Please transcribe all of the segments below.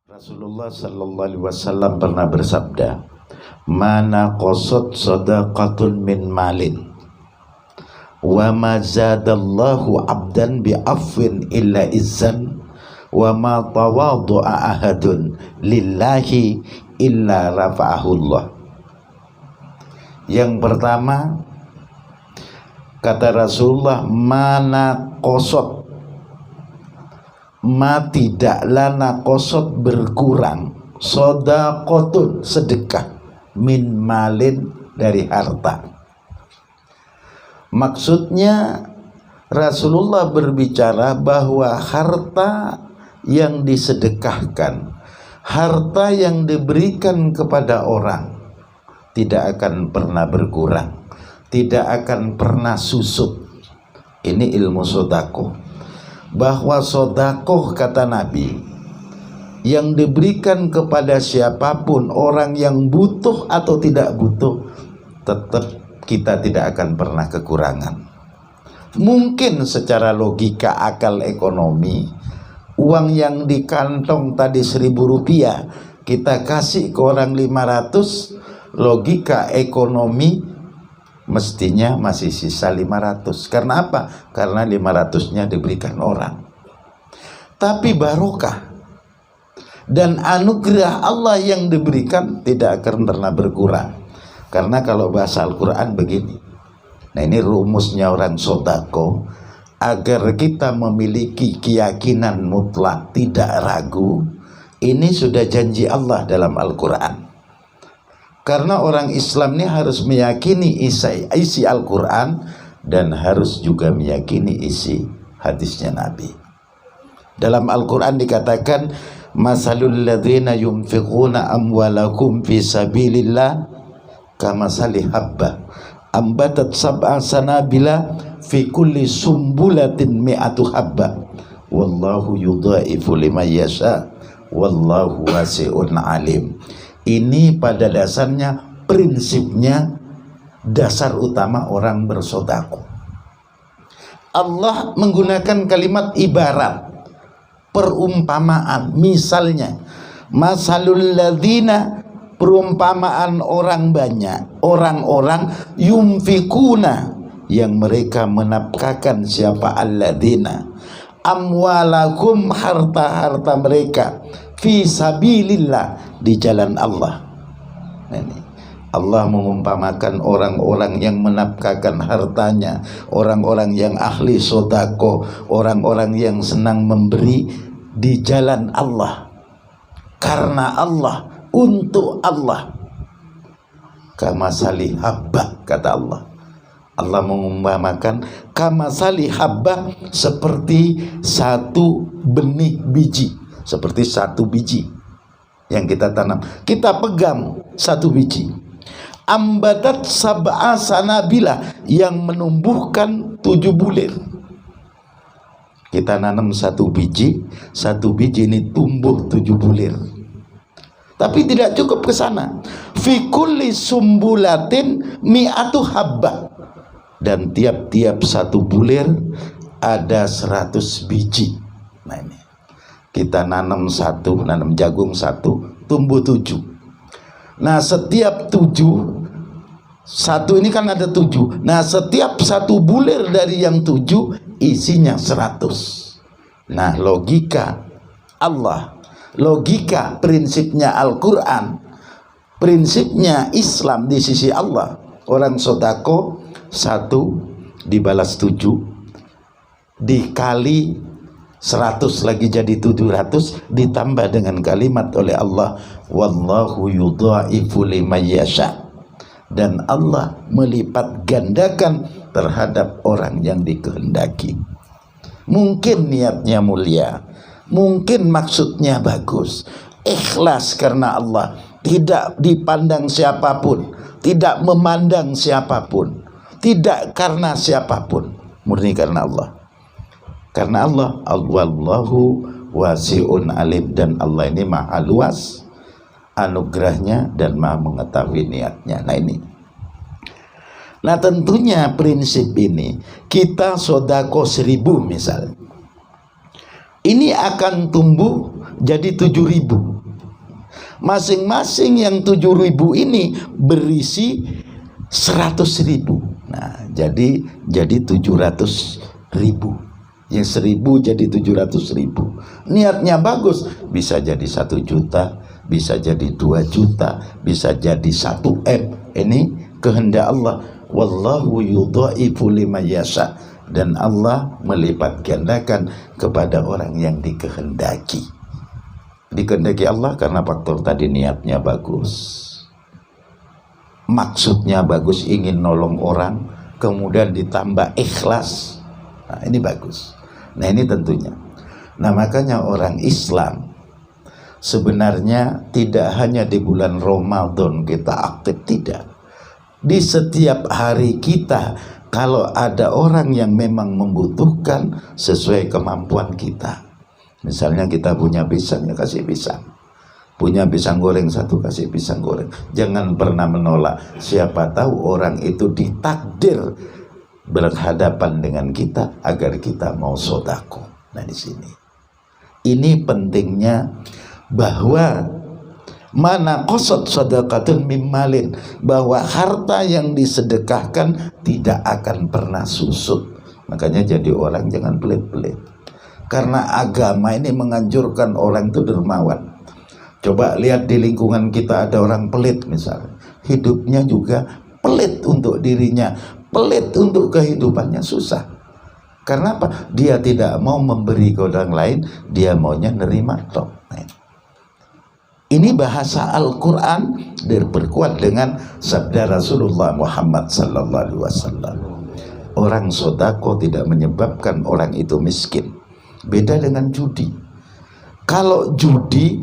Rasulullah sallallahu alaihi wasallam pernah bersabda, "Mana qasad sadaqatun min malin wa ma zadallahu 'abdan bi afwin illa izzan wa ma tawaddu'a ahadun lillahi illa rafa'ahullah." Yang pertama, kata Rasulullah, mana qasad, ma tidaklah nakosot berkurang, sodaqotun sedekah, min malin dari harta. Maksudnya Rasulullah berbicara bahwa harta yang disedekahkan, harta yang diberikan kepada orang tidak akan pernah berkurang, tidak akan pernah susut. Ini ilmu sedekah. Bahwa sodakoh, kata Nabi, yang diberikan kepada siapapun, orang yang butuh atau tidak butuh, tetap kita tidak akan pernah kekurangan. Mungkin secara logika akal ekonomi, uang yang di kantong tadi 1.000 rupiah kita kasih ke orang 500, logika ekonomi mestinya masih sisa 500. Karena apa? Karena 500-nya diberikan orang. Tapi barokah dan anugerah Allah yang diberikan tidak akan pernah berkurang. Karena kalau bahasa Al-Quran begini. Nah, ini rumusnya orang sodako. Agar kita memiliki keyakinan mutlak, tidak ragu. Ini sudah janji Allah dalam Al-Quran. Karena orang Islam ini harus meyakini isi Al-Quran dan harus juga meyakini isi hadisnya Nabi. Dalam Al-Quran dikatakan, masalul ladzina yunfiquna amwalakum fi sabilillah kamasali habba ambatat sab'a sanabila fi kulli sumbulatin mi'atu habba wallahu yudha'ifu liman yasha wallahu wasi'un alim. Ini pada dasarnya, prinsipnya, dasar utama orang bersedekah. Allah menggunakan kalimat ibarat, perumpamaan. Misalnya, masalul ladzina, perumpamaan orang banyak, orang-orang yumfikuna, yang mereka menafkahkan. Siapa? Alladzina, amwalakum, harta-harta mereka, fi sabilillah, di jalan Allah. Ini Allah mengumpamakan orang-orang yang menafkahkan hartanya, orang-orang yang ahli sodako, orang-orang yang senang memberi di jalan Allah, karena Allah, untuk Allah. Kamasali habba, kata Allah. Allah mengumpamakan kamasali habba, seperti satu benih biji, seperti satu biji yang kita tanam, kita pegang satu biji. Ambatat sab'a sanabila, yang menumbuhkan 7 bulir. Kita nanam satu biji ini tumbuh 7 bulir. Tapi tidak cukup ke sana. Fi kulli sumbulatin mi'atu habba, dan tiap-tiap satu bulir ada 100 biji. Nah, ini kita nanam jagung satu, tumbuh 7. Nah, setiap 7, satu ini kan ada 7. Nah, setiap satu bulir dari yang 7 isinya 100. Nah, logika Allah, logika prinsipnya Al-Quran, prinsipnya Islam di sisi Allah. Orang sodako 1 dibalas 7, dikali 100 lagi jadi 700, ditambah dengan kalimat oleh Allah, wallahu yudha'ifu liman yasha, dan Allah melipat gandakan terhadap orang yang dikehendaki. Mungkin niatnya mulia, mungkin maksudnya bagus, ikhlas karena Allah, tidak dipandang siapapun, tidak memandang siapapun, tidak karena siapapun, murni karena Allah. Karena Allah, wallahu wasi'un alim, dan Allah ini maha luas anugerahnya dan maha mengetahui niatnya. Nah, ini. Nah, tentunya prinsip ini, kita sodako 1.000 misalnya, ini akan tumbuh jadi 7.000. Masing-masing yang 7.000 ini berisi 100.000. Nah, jadi 700.000. Yang 1.000 jadi 700.000. Niatnya bagus, bisa jadi 1 juta, bisa jadi 2 juta, bisa jadi 1 M. Ini kehendak Allah. Wallahu yudha'ifu liman yasha. Dan Allah melipat gandakan kepada orang yang dikehendaki. Dikehendaki Allah karena faktor tadi niatnya bagus, maksudnya bagus, ingin nolong orang, kemudian ditambah ikhlas. Nah, ini bagus. Nah, ini tentunya. Nah, makanya orang Islam sebenarnya tidak hanya di bulan Ramadan kita aktif, tidak. Di setiap hari kita, kalau ada orang yang memang membutuhkan sesuai kemampuan kita. Misalnya kita punya pisang, ya kasih pisang. Punya pisang goreng 1, kasih pisang goreng. Jangan pernah menolak. Siapa tahu orang itu ditakdir berhadapan dengan kita agar kita mau sodako. Nah, di sini ini pentingnya bahwa mana qasad sadaqatun mimmalin, bahwa harta yang disedekahkan tidak akan pernah susut. Makanya jadi orang jangan pelit-pelit, karena agama ini menganjurkan orang itu dermawan. Coba lihat di lingkungan kita ada orang pelit misalnya, hidupnya juga pelit untuk dirinya, pelit untuk kehidupannya, susah. Karena apa? Dia tidak mau memberi ke orang lain, dia maunya nerima tok. Ini bahasa Al-Quran diperkuat dengan sabda Rasulullah Muhammad sallallahu alaihi wasallam. Orang sodako tidak menyebabkan orang itu miskin. Beda dengan judi. Kalau judi,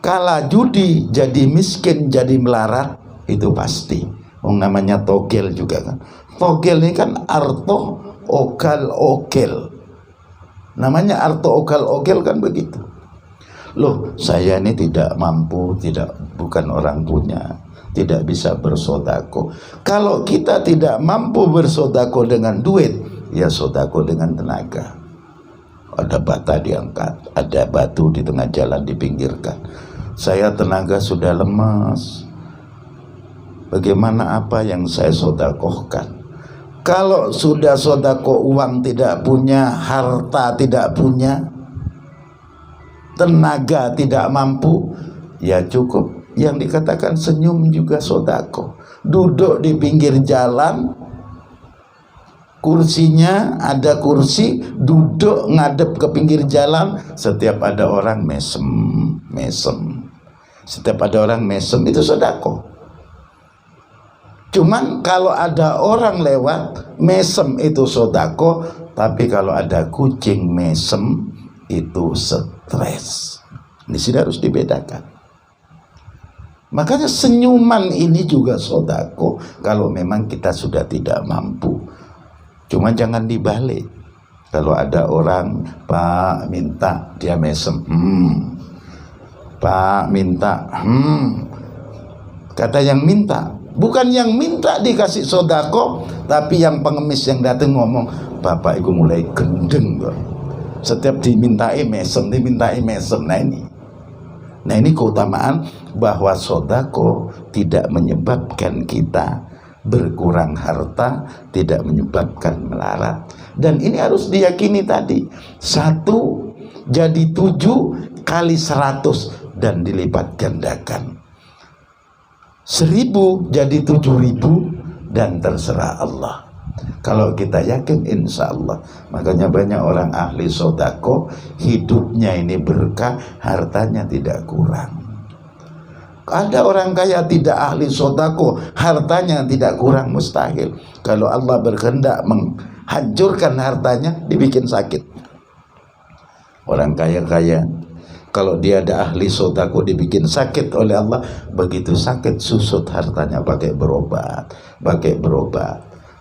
kala judi jadi miskin, jadi melarat, itu pasti. Namanya togel juga kan. Togel ini kan arto okal-okel. Namanya arto okal-okel kan begitu. Loh, saya ini tidak mampu, bukan orang punya, tidak bisa bersodako. Kalau kita tidak mampu bersodako dengan duit, ya sodako dengan tenaga. Ada bata diangkat, ada batu di tengah jalan dipinggirkan. Saya tenaga sudah lemas, bagaimana apa yang saya sodakohkan? Kalau sudah sodako uang tidak punya, harta tidak punya, tenaga tidak mampu, ya cukup yang dikatakan senyum juga sodako. Duduk di pinggir jalan, kursinya ada kursi, duduk ngadep ke pinggir jalan, setiap ada orang mesem. Setiap ada orang mesem, itu sodako. Cuman kalau ada orang lewat mesem itu sodako, tapi kalau ada kucing mesem itu stres. Di sini harus dibedakan. Makanya senyuman ini juga sodako kalau memang kita sudah tidak mampu. Cuma jangan dibalik. Kalau ada orang, Pak minta, dia mesem, Pak minta, kata yang minta, bukan yang minta dikasih sodako, tapi yang pengemis yang datang ngomong, Bapak itu mulai gendeng kok. Setiap dimintai mesem. Nah ini keutamaan bahwa sodako tidak menyebabkan kita berkurang harta, tidak menyebabkan melarat. Dan ini harus diyakini tadi, 1 jadi 7 kali 100 dan dilipat gandakan. 1.000 jadi 7.000 dan terserah Allah. Kalau kita yakin, insya Allah. Makanya banyak orang ahli sodako, hidupnya ini berkah, hartanya tidak kurang. Ada orang kaya tidak ahli sodako, hartanya tidak kurang, mustahil. Kalau Allah berkehendak menghancurkan hartanya, dibikin sakit. Orang kaya-kaya, kalau dia ada ahli sodako, dibikin sakit oleh Allah. Begitu sakit, susut hartanya, pakai berobat.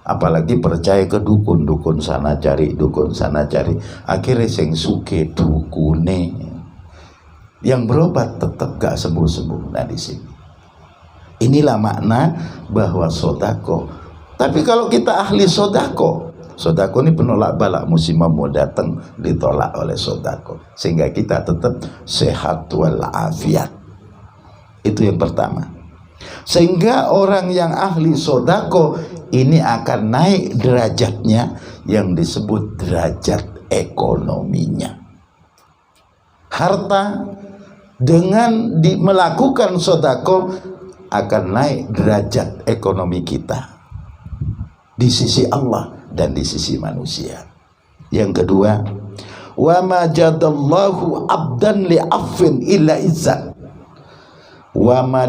Apalagi percaya ke dukun, dukun sana cari, akhirnya sing suke dukune, yang berobat tetap gak sembuh-sembuh. Nah di sini inilah makna bahwa sodako. Tapi kalau kita ahli sodako ini penolak balak, musibah mau datang ditolak oleh sodako, sehingga kita tetap sehat walafiat. Itu yang pertama. Sehingga orang yang ahli sodako ini akan naik derajatnya, yang disebut derajat ekonominya. Harta dengan melakukan sodako akan naik derajat ekonomi kita di sisi Allah dan di sisi manusia. Yang kedua, wa ma jadallahu abdan li affin illa izzan. Wa ma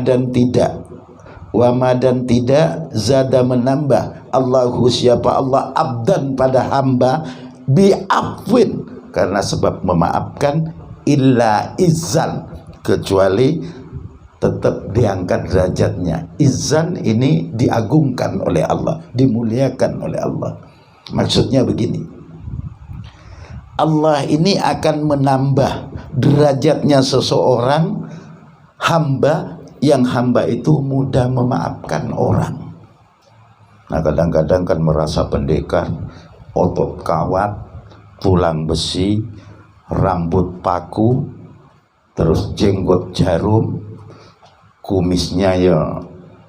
dan tidak zada menambah Allahu siapa Allah abdan pada hamba bi afwin karena sebab memaafkan illa izzan kecuali tetap diangkat derajatnya. Izzan ini diagungkan oleh Allah, dimuliakan oleh Allah. Maksudnya begini, Allah ini akan menambah derajatnya seseorang hamba yang hamba itu mudah memaafkan orang. Nah, kadang-kadang kan merasa pendekar, otot kawat, tulang besi, rambut paku, terus jenggot jarum, kumisnya ya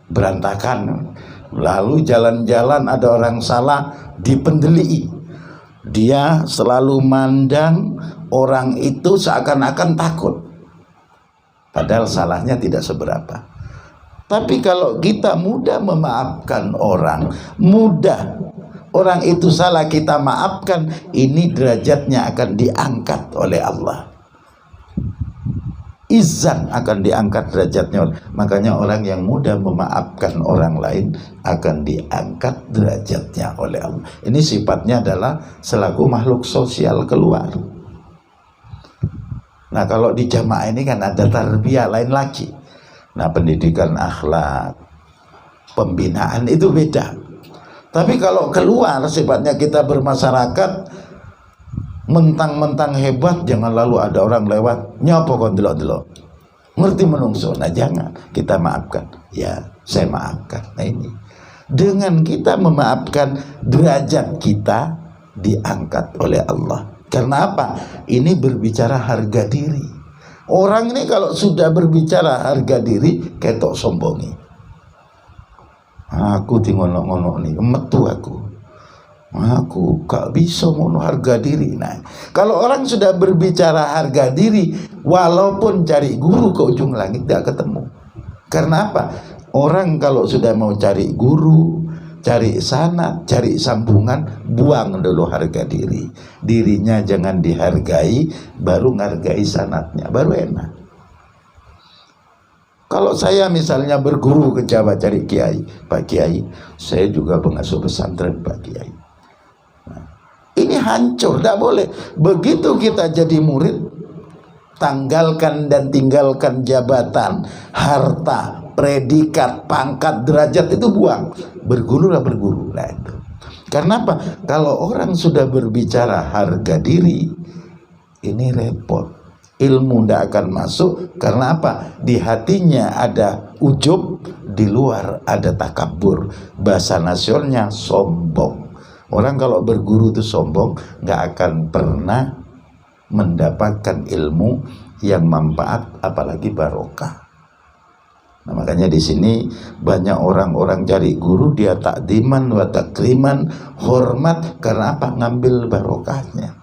berantakan. Lalu jalan-jalan ada orang salah dipendeli. Dia selalu mandang orang itu seakan-akan takut, padahal salahnya tidak seberapa. Tapi kalau kita mudah memaafkan orang, mudah orang itu salah kita maafkan, ini derajatnya akan diangkat oleh Allah. Izan akan diangkat derajatnya. Makanya orang yang mudah memaafkan orang lain akan diangkat derajatnya oleh Allah. Ini sifatnya adalah selaku makhluk sosial keluar. Nah, kalau di jamaah ini kan ada tarbiyah lain lagi. Nah, pendidikan akhlak, pembinaan itu beda. Tapi kalau keluar sifatnya kita bermasyarakat, mentang-mentang hebat, jangan lalu ada orang lewat nyapa kon delok-delok. Ngerti menungso. Nah, jangan, kita maafkan. Ya, saya maafkan. Nah, ini dengan kita memaafkan, derajat kita diangkat oleh Allah. Karena apa? Ini berbicara harga diri. Orang ini kalau sudah berbicara harga diri, ketok sombongi. Aku tingonok-ngonok nih, metu aku gak bisa ngono harga diri. Nah, kalau orang sudah berbicara harga diri, walaupun cari guru ke ujung langit tidak ketemu. Karena apa? Orang kalau sudah mau cari guru, cari sanad, cari sambungan, buang dulu harga diri. Dirinya jangan dihargai, baru menghargai sanadnya, baru enak. Kalau saya misalnya berguru ke Jawa cari kiai, Pak Kiai, saya juga pengasuh pesantren Pak Kiai. Ini hancur, tidak boleh. Begitu kita jadi murid, tanggalkan dan tinggalkan jabatan, harta, predikat, pangkat, derajat itu buang. Bergurulah berguru. Nah, itu. Karena apa? Kalau orang sudah berbicara harga diri, ini repot. Ilmu tidak akan masuk. Karena apa? Di hatinya ada ujub, di luar ada takabur. Bahasa nasionalnya sombong. Orang kalau berguru itu sombong, nggak akan pernah mendapatkan ilmu yang manfaat, apalagi barokah. Nah, makanya di sini banyak orang-orang cari guru, dia takdiman wa takriman, hormat, karena apa? Ngambil barokahnya.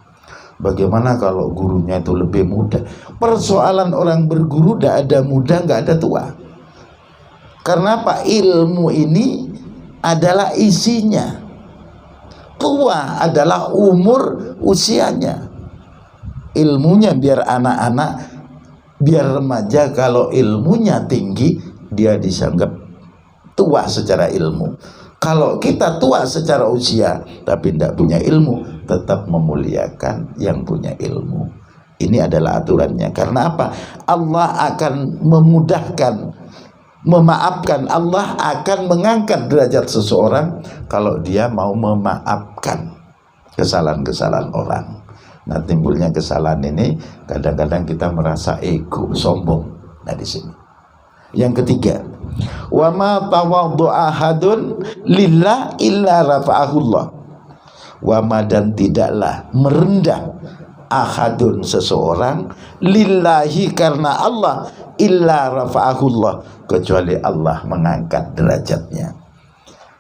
Bagaimana kalau gurunya itu lebih muda? Persoalan orang berguru tidak ada muda, nggak ada tua. Karena apa? Ilmu ini adalah isinya. Tua adalah umur usianya. Ilmunya biar anak-anak, biar remaja. Kalau ilmunya tinggi, dia dianggap tua secara ilmu. Kalau kita tua secara usia tapi tidak punya ilmu, tetap memuliakan yang punya ilmu. Ini adalah aturannya. Karena apa? Allah akan memudahkan, memaafkan. Allah akan mengangkat derajat seseorang kalau dia mau memaafkan kesalahan-kesalahan orang. Nah, timbulnya kesalahan ini kadang-kadang kita merasa ego, sombong. Nah, di sini. Yang ketiga, wa ma tawaddu'a ahadun lillah illa rafa'ahullah. Wa ma dan tidaklah merendah ahadun seseorang lillahi karena Allah illa rafa'ahullah kecuali Allah mengangkat derajatnya.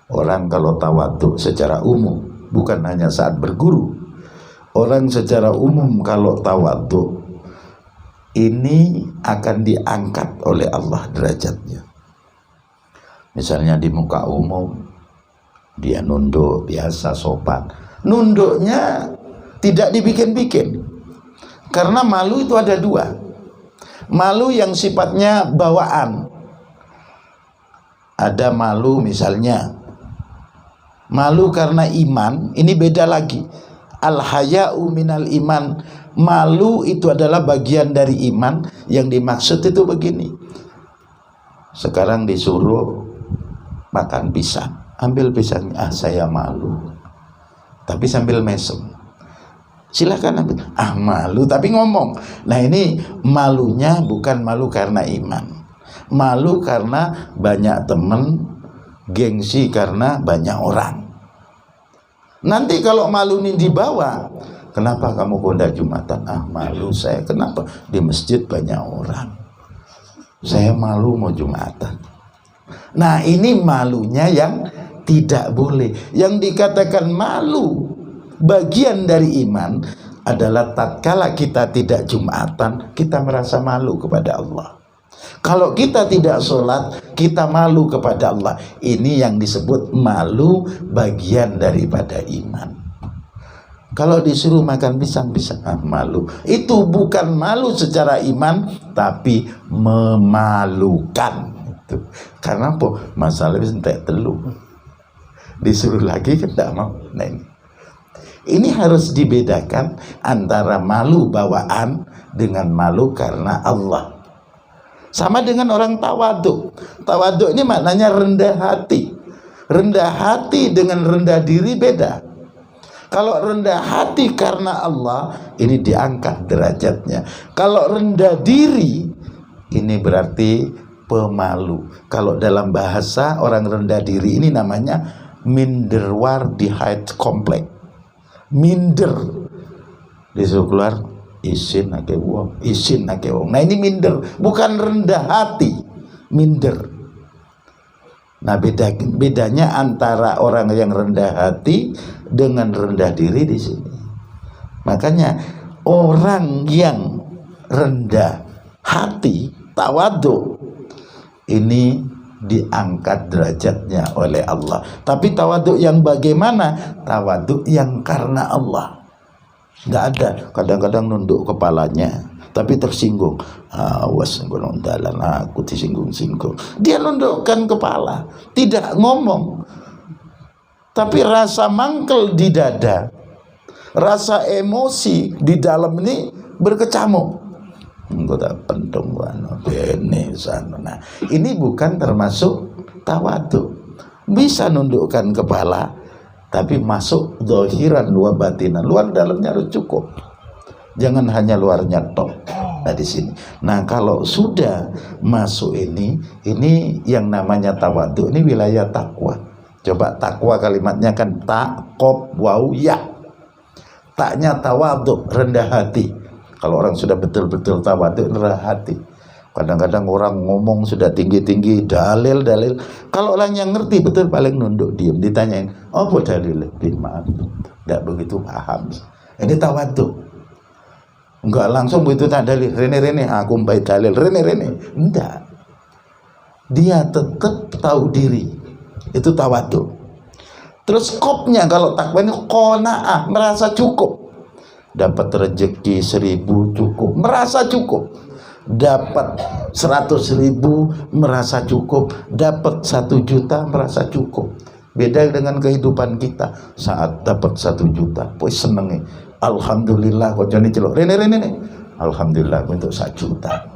Orang kalau tawadhu secara umum, bukan hanya saat berguru, orang secara umum kalau tawadhu ini akan diangkat oleh Allah derajatnya. Misalnya di muka umum dia nunduk biasa sopan, nunduknya tidak dibikin-bikin, karena malu itu ada dua. Malu yang sifatnya bawaan, ada malu misalnya malu karena iman, ini beda lagi. Al-haya'u minal iman, malu itu adalah bagian dari iman. Yang dimaksud itu begini, sekarang disuruh makan pisang, ambil pisangnya, saya malu, tapi sambil mesem, silakan ambil, malu tapi ngomong. Nah ini malunya bukan malu karena iman, malu karena banyak teman, gengsi karena banyak orang. Nanti kalau malu ini dibawa, kenapa kamu kondak Jumatan? Malu saya, kenapa? Di masjid banyak orang, saya malu mau Jumatan. Nah ini malunya yang tidak boleh. Yang dikatakan malu bagian dari iman adalah tatkala kita tidak Jumatan, kita merasa malu kepada Allah. Kalau kita tidak sholat, kita malu kepada Allah. Ini yang disebut malu bagian daripada iman. Kalau disuruh makan pisang, malu. Itu bukan malu secara iman, tapi memalukan. Itu. Karena apa? Masalah entek telu. Disuruh lagi kan tidak mau. Nah ini harus dibedakan antara malu bawaan dengan malu karena Allah. Sama dengan orang tawadhu. Tawadhu ini maknanya rendah hati. Rendah hati dengan rendah diri beda. Kalau rendah hati karena Allah, ini diangkat derajatnya. Kalau rendah diri, ini berarti pemalu. Kalau dalam bahasa orang rendah diri ini namanya minderwaardigheid komplek. Minder, disuruh keluar, izin ake wong, izin ake wong. Nah ini minder, bukan rendah hati, minder. Nah bedanya antara orang yang rendah hati dengan rendah diri di sini. Makanya orang yang rendah hati, tawadhu, ini diangkat derajatnya oleh Allah. Tapi tawadhu yang bagaimana? Tawadhu yang karena Allah. Nggak ada. Kadang-kadang nunduk kepalanya tapi tersinggung, awas dalam aku disinggung-singgung, dia nundukkan kepala, tidak ngomong, tapi rasa mangkel di dada, rasa emosi di dalam ini berkecamuk. Nah, ini bukan termasuk tawadhu. Bisa nundukkan kepala tapi masuk zahiran wa batinan, luar dalamnya harus cukup, jangan hanya luarnya tok. Nah di sini, nah kalau sudah masuk ini yang namanya tawadhu, ini wilayah takwa. Coba takwa kalimatnya kan taqob wau ya, taknya tawadhu, rendah hati. Kalau orang sudah betul-betul tawadhu, rendah hati. Kadang-kadang orang ngomong sudah tinggi-tinggi, dalil. Kalau orang yang ngerti betul paling nunduk diam, ditanyain, apa dalil? Maaf, tidak begitu paham. Ini tawadhu. Enggak langsung begitu tak dalil, rene aku baik dalil, rene. Enggak. Dia tetap tahu diri. Itu tawadhu. Terus kopnya kalau takwa ini qanaah, merasa cukup. Dapat rezeki 1000 cukup, merasa cukup. Dapat 100.000 merasa cukup, dapat 1 juta merasa cukup. Beda dengan kehidupan kita. Saat dapat 1 juta, pois seneng, alhamdulillah, kok jadi celok rene alhamdulillah untuk 1 juta.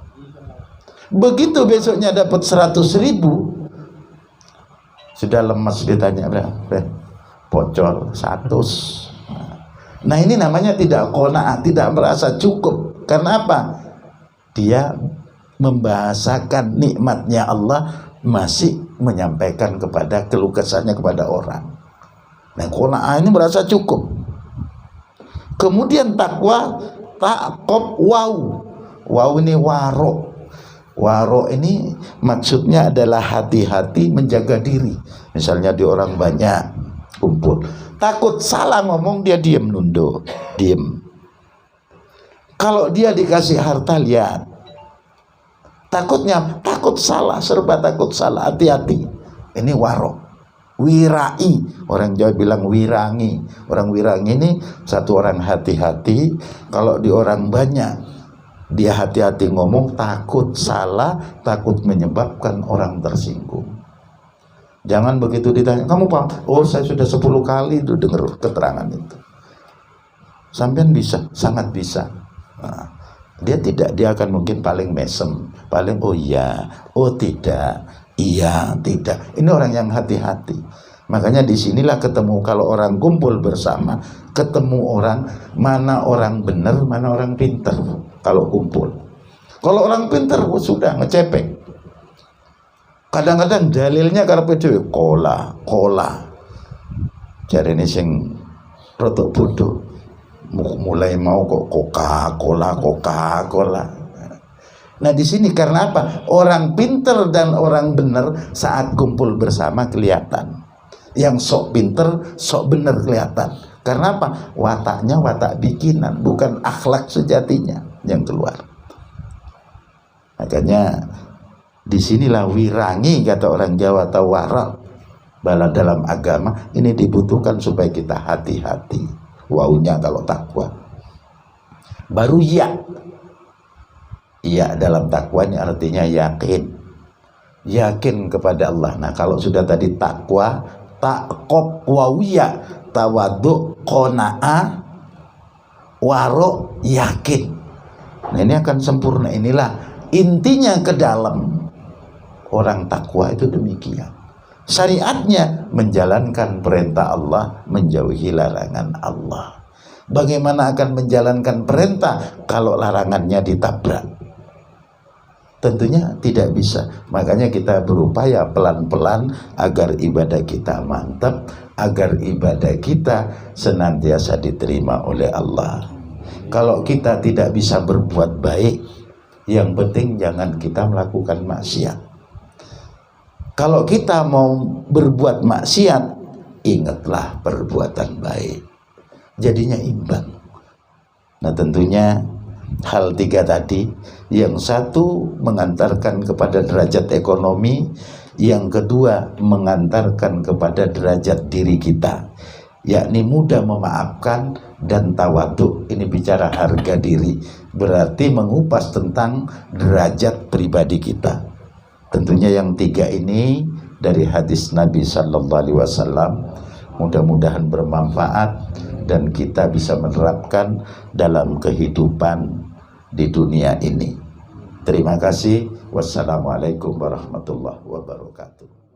Begitu besoknya dapat 100.000, sudah lemas, ditanya berapa, bocor 100. Nah ini namanya tidak qanaah, tidak merasa cukup. Karena apa? Dia membahasakan nikmatnya Allah, masih menyampaikan kepada keluh kesahnya kepada orang. Nah qanaah ini merasa cukup. Kemudian takwa ta'qob waw. Waw ini waro. Waro ini maksudnya adalah hati-hati, menjaga diri. Misalnya di orang banyak kumpul, takut salah ngomong, dia diem, nunduk, diem. Kalau dia dikasih harta, lihat, takut salah, serba takut salah, hati-hati. Ini waro. Wirai, orang Jawa bilang wirangi. Orang wirangi ini satu orang hati-hati. Kalau di orang banyak, dia hati-hati ngomong, takut salah, takut menyebabkan orang tersinggung. Jangan begitu ditanya, kamu paham? Oh, saya sudah 10 kali itu dengar keterangan itu. Sampean bisa, sangat bisa. Nah, dia akan mungkin paling mesem, paling oh iya, oh tidak, iya, tidak. Ini orang yang hati-hati. Makanya disinilah ketemu, kalau orang kumpul bersama, ketemu orang, mana orang benar, mana orang pintar. Kalau kumpul, kalau orang pintar sudah ngecepek. Kadang-kadang dalilnya karepe dhewe kola. Jarene sing rodok bodoh, mulai mau kok Coca-Cola. Nah di sini karena apa? Orang pintar dan orang benar saat kumpul bersama kelihatan. Yang sok pinter, sok bener kelihatan. Karena apa? Wataknya watak bikinan, bukan akhlak sejatinya yang keluar. Makanya disinilah wirangi, kata orang Jawa, atau wara. Bala dalam agama ini dibutuhkan supaya kita hati-hati. Waunya kalau takwa. Baru ya. Ya dalam takwanya artinya yakin. Yakin kepada Allah. Nah kalau sudah tadi takwa, ta'qob wawiyah, tawaduk, qona'ah, waro, yakin. Nah ini akan sempurna. Inilah intinya ke dalam orang takwa itu demikian. Syariatnya menjalankan perintah Allah, menjauhi larangan Allah. Bagaimana akan menjalankan perintah kalau larangannya ditabrak? Tentunya tidak bisa. Makanya kita berupaya pelan-pelan agar ibadah kita mantap, agar ibadah kita senantiasa diterima oleh Allah. Kalau kita tidak bisa berbuat baik, yang penting jangan kita melakukan maksiat. Kalau kita mau berbuat maksiat, ingatlah perbuatan baik. Jadinya imbang. Nah tentunya hal tiga tadi, yang satu mengantarkan kepada derajat ekonomi, yang kedua mengantarkan kepada derajat diri kita, yakni mudah memaafkan dan tawaduk. Ini bicara harga diri, berarti mengupas tentang derajat pribadi kita. Tentunya yang tiga ini dari hadis Nabi Sallallahu Alaihi Wasallam, mudah-mudahan bermanfaat dan kita bisa menerapkan dalam kehidupan di dunia ini. Terima kasih. Wassalamualaikum warahmatullahi wabarakatuh.